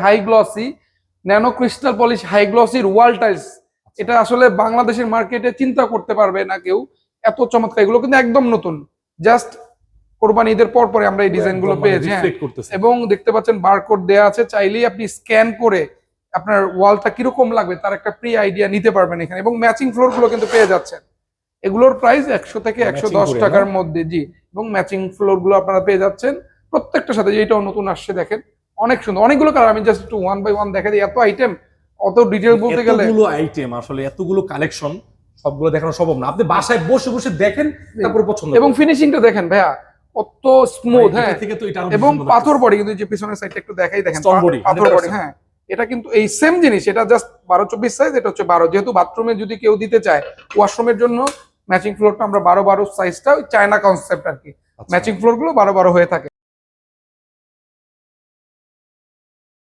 High glossy nano crystal polish high গ্লসির wall tiles, এটা আসলে বাংলাদেশের মার্কেটে চিন্তা করতে পারবে না কেউ, এত চমৎকার। এগুলো কিন্তু একদম নতুন, জাস্ট কোরবানি ঈদের পর পরে আমরা এই ডিজাইন গুলো পেয়েছি। এবং দেখতে পাচ্ছেন বারকোড দেওয়া আছে, চাইলেই আপনি স্ক্যান করে আপনার ওয়ালটা কিরকম লাগবে তার একটা প্রি আইডিয়া নিতে পারবেন এখানে। এবং ম্যাচিং ফ্লোর গুলো কিন্তু পেয়ে যাচ্ছেন, এগুলোর প্রাইস 100 থেকে 110 টাকার মধ্যে। জি, এবং ম্যাচিং ফ্লোর গুলো আপনারা পেয়ে যাচ্ছেন প্রত্যেকটার সাথে। যেটাও নতুন আসছে দেখেন, অনেক সুন্দর, অনেকগুলো কালার। আমি জাস্ট একটু 1 বাই 1 দেখা দিই, এত আইটেম, অত ডিটেইল বলতে গেলে এতগুলো আইটেম, আসলে এতগুলো কালেকশন সবগুলো দেখানো সম্ভব না। আপনি বাসায় বসে বসে দেখেন, তারপর পছন্দ। এবং ফিনিশিংটা দেখেন ভাইয়া, কত স্মুথ। হ্যাঁ, এবং পাথর বডি কিন্তু, যে পিছনের সাইডটা একটু দেখাই, দেখেন পাথর বডি। হ্যাঁ, এটা কিন্তু এই সেম জিনিস, এটা জাস্ট 12-24 সাইজ, এটা হচ্ছে 12। যেহেতু বাথরুমে যদি কেউ দিতে চায়, ওয়াশরুমের জন্য ম্যাচিং ফ্লোরটা আমরা 12-12 সাইজটা চায়না কনসেপ্ট আর কি, ম্যাচিং ফ্লোর গুলো 12-12 হয়ে থাকে।